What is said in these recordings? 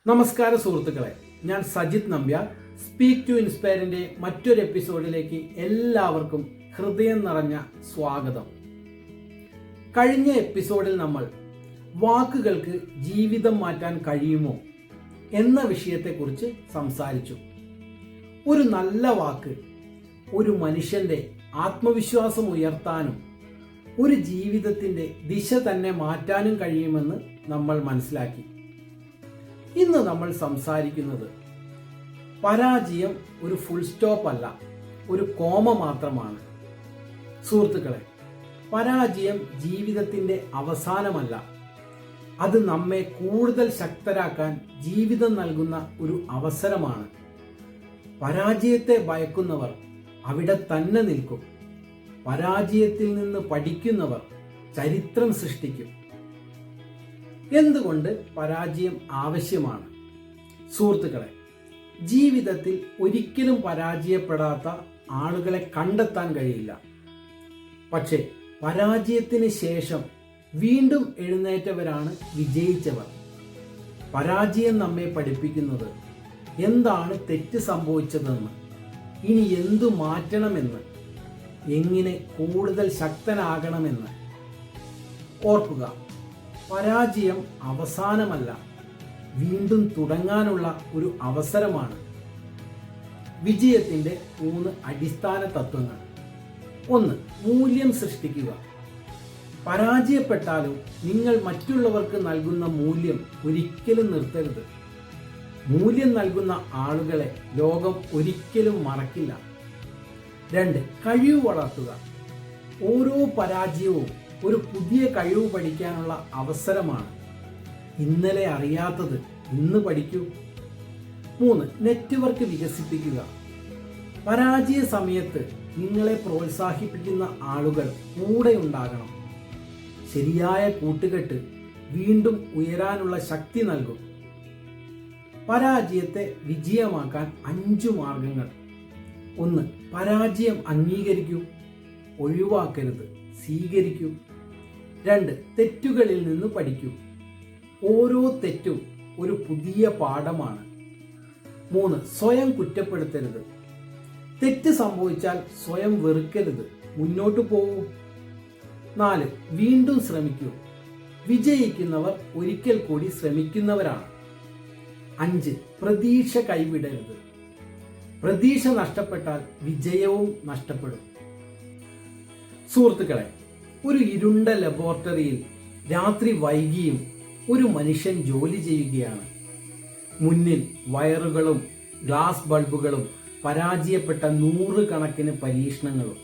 നമസ്കാരം സുഹൃത്തുക്കളെ, ഞാൻ സജിത് നമ്പ്യാർ. സ്പീക്ക് ടു ഇൻസ്പയറിന്റെ മറ്റൊരു എപ്പിസോഡിലേക്ക് എല്ലാവർക്കും ഹൃദയം നിറഞ്ഞ സ്വാഗതം. കഴിഞ്ഞ എപ്പിസോഡിൽ നമ്മൾ വാക്കുകൾക്ക് ജീവിതം മാറ്റാൻ കഴിയുമോ എന്ന വിഷയത്തെക്കുറിച്ച് സംസാരിച്ചു. ഒരു നല്ല വാക്ക് ഒരു മനുഷ്യന്റെ ആത്മവിശ്വാസം ഉയർത്താനും ഒരു ജീവിതത്തിന്റെ ദിശ തന്നെ മാറ്റാനും കഴിയുമെന്ന് നമ്മൾ മനസ്സിലാക്കി. ഇന്ന് നമ്മൾ സംസാരിക്കുന്നത് പരാജയം ഒരു ഫുൾ സ്റ്റോപ്പ് അല്ല, ഒരു കോമ മാത്രമാണ്. സുഹൃത്തുക്കളെ, പരാജയം ജീവിതത്തിന്റെ അവസാനമല്ല, അത് നമ്മെ കൂടുതൽ ശക്തരാക്കാൻ ജീവിതം നൽകുന്ന ഒരു അവസരമാണ്. പരാജയത്തെ ഭയക്കുന്നവർ അവിടെ തന്നെ നിൽക്കും. പരാജയത്തിൽ നിന്ന് പഠിക്കുന്നവർ ചരിത്രം സൃഷ്ടിക്കും. എന്തുകൊണ്ട് പരാജയം ആവശ്യമാണ്? സുഹൃത്തുക്കളെ, ജീവിതത്തിൽ ഒരിക്കലും പരാജയപ്പെടാത്ത ആളുകളെ കണ്ടെത്താൻ കഴിയില്ല. പക്ഷേ പരാജയത്തിന് ശേഷം വീണ്ടും എഴുന്നേറ്റവരാണ് വിജയിച്ചവർ. പരാജയം നമ്മെ പഠിപ്പിക്കുന്നത് എന്താണ് തെറ്റ് സംഭവിച്ചതെന്ന്, ഇനി എന്തു മാറ്റണമെന്ന്, എങ്ങനെ കൂടുതൽ ശക്തനാകണമെന്ന്. ഓർക്കുക, പരാജയം അവസാനമല്ല, വീണ്ടും തുടങ്ങാനുള്ള ഒരു അവസരമാണ്. വിജയത്തിന്റെ 3 അടിസ്ഥാന തത്വങ്ങൾ. 1. മൂല്യം സൃഷ്ടിക്കുക. പരാജയപ്പെട്ടാലും നിങ്ങൾ മറ്റുള്ളവർക്ക് നൽകുന്ന മൂല്യം ഒരിക്കലും നിർത്തരുത്. മൂല്യം നൽകുന്ന ആളുകളെ ലോകം ഒരിക്കലും മറക്കില്ല. 2. കഴിവ് വളർത്തുക. ഓരോ പരാജയവും ഒരു പുതിയ കഴിവ് പഠിക്കാനുള്ള അവസരമാണ്. ഇന്നലെ അറിയാത്തത് ഇന്ന് പഠിക്കൂ. 3. നെറ്റ്വർക്ക് വികസിപ്പിക്കുക. പരാജയ സമയത്ത് നിങ്ങളെ പ്രോത്സാഹിപ്പിക്കുന്ന ആളുകൾ കൂടെ ഉണ്ടാകണം. ശരിയായ കൂട്ടുകെട്ട് വീണ്ടും ഉയരാനുള്ള ശക്തി നൽകും. പരാജയത്തെ വിജയമാക്കാൻ 5 മാർഗങ്ങൾ. 1. പരാജയം അംഗീകരിക്കൂ, ഒഴിവാക്കരുത്, സ്വീകരിക്കൂ. 2. തെറ്റുകളിൽ നിന്ന് പഠിക്കൂ. ഓരോ തെറ്റും ഒരു പുതിയ പാഠമാണ്. 3. സ്വയം കുറ്റപ്പെടുത്തരുത്. തെറ്റ് സംഭവിച്ചാൽ സ്വയം വെറുക്കരുത്, മുന്നോട്ട് പോകൂ. 4. വീണ്ടും ശ്രമിക്കൂ. വിജയിക്കുന്നവർ ഒരിക്കൽ കൂടി ശ്രമിക്കുന്നവരാണ്. 5. പ്രതീക്ഷ കൈവിടരുത്. പ്രതീക്ഷ നഷ്ടപ്പെട്ടാൽ വിജയവും നഷ്ടപ്പെടും. സുഹൃത്തുക്കളെ, ഒരു ഇരുണ്ട ലബോറട്ടറിയിൽ രാത്രി വൈകിയും ഒരു മനുഷ്യൻ ജോലി ചെയ്യുകയാണ്. മുന്നിൽ വയറുകളും ഗ്ലാസ് ബൾബുകളും പരാജയപ്പെട്ട 100 കണക്കിന് പരീക്ഷണങ്ങളും.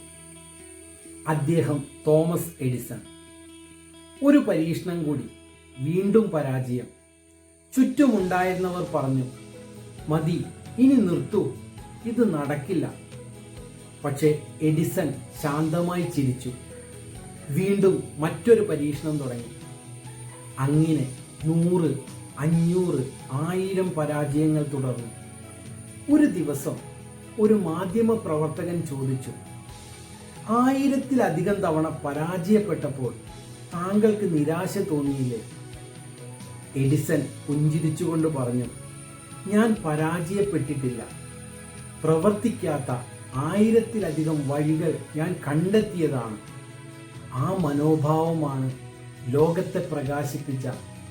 അദ്ദേഹം തോമസ് എഡിസൺ. ഒരു പരീക്ഷണം കൂടി, വീണ്ടും പരാജയം. ചുറ്റുമുണ്ടായിരുന്നവർ പറഞ്ഞു, മതി, ഇനി നിർത്തൂ, ഇത് നടക്കില്ല. പക്ഷേ എഡിസൺ ശാന്തമായി ചിരിച്ചു. വീണ്ടും മറ്റൊരു പരീക്ഷണം തുടങ്ങി. അങ്ങനെ 100, 500, 1000 പരാജയങ്ങൾ തുടർന്നു. ഒരു ദിവസം ഒരു മാധ്യമ പ്രവർത്തകൻ ചോദിച്ചു, 1000-ലധികം തവണ പരാജയപ്പെട്ടപ്പോൾ താങ്കൾക്ക് നിരാശ തോന്നിയില്ലേ? എഡിസൺ പുഞ്ചിരിച്ചുകൊണ്ട് പറഞ്ഞു, ഞാൻ പരാജയപ്പെട്ടിട്ടില്ല. പ്രവർത്തിക്കാത്ത 1000-ലധികം വഴികൾ ഞാൻ കണ്ടെത്തിയതാണ്. ആ മനോഭാവമാണ് ലോകത്തെ പ്രകാശിപ്പിച്ച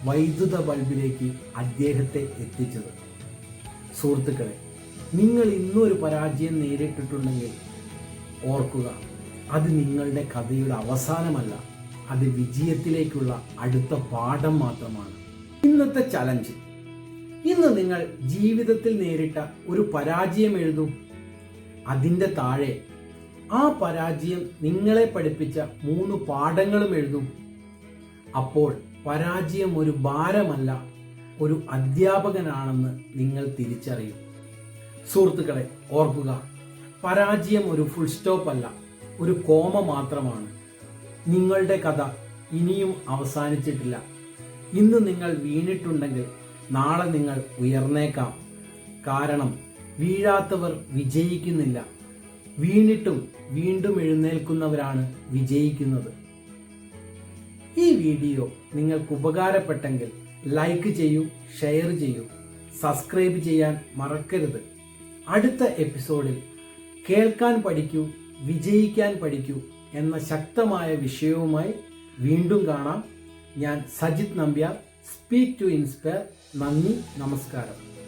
വൈദ്യുത ബൾബിലേക്ക് അദ്ദേഹത്തെ എത്തിച്ചത്. സുഹൃത്തുക്കളെ, നിങ്ങൾ ഇന്നൊരു പരാജയം നേരിട്ടിട്ടുണ്ടെങ്കിൽ ഓർക്കുക, അത് നിങ്ങളുടെ കഥയുടെ അവസാനമല്ല, അത് വിജയത്തിലേക്കുള്ള അടുത്ത പാഠം മാത്രമാണ്. ഇന്നത്തെ ചലഞ്ച്: ഇന്ന് നിങ്ങൾ ജീവിതത്തിൽ നേരിട്ട ഒരു പരാജയം എഴുതൂ. അതിൻ്റെ താഴെ ആ പരാജയം നിങ്ങളെ പഠിപ്പിച്ച 3 പാഠങ്ങളും എഴുതും. അപ്പോൾ പരാജയം ഒരു ഭാരമല്ല, ഒരു അധ്യാപകനാണെന്ന് നിങ്ങൾ തിരിച്ചറിയും. സുഹൃത്തുക്കളെ, ഓർക്കുക, പരാജയം ഒരു ഫുൾ സ്റ്റോപ്പ് അല്ല, ഒരു കോമ മാത്രമാണ്. നിങ്ങളുടെ കഥ ഇനിയും അവസാനിച്ചിട്ടില്ല. ഇന്ന് നിങ്ങൾ വീണിട്ടുണ്ടെങ്കിൽ നാളെ നിങ്ങൾ ഉയർന്നേക്കാം. കാരണം വീഴാത്തവർ വിജയിക്കുന്നില്ല, വീണിട്ടും വീണ്ടും എഴുന്നേൽക്കുന്നവരാണ് വിജയിക്കുന്നത്. ഈ വീഡിയോ നിങ്ങൾക്ക് ഉപകാരപ്പെട്ടെങ്കിൽ ലൈക്ക് ചെയ്യൂ, ഷെയർ ചെയ്യൂ. സബ്സ്ക്രൈബ് ചെയ്യാൻ മറക്കരുത്. അടുത്ത എപ്പിസോഡിൽ കേൾക്കാൻ പഠിക്കൂ, വിജയിക്കാൻ പഠിക്കൂ എന്ന ശക്തമായ വിഷയവുമായി വീണ്ടും കാണാം. ഞാൻ Sajith Nambiar, speak to inspire. നന്ദി, നമസ്കാരം.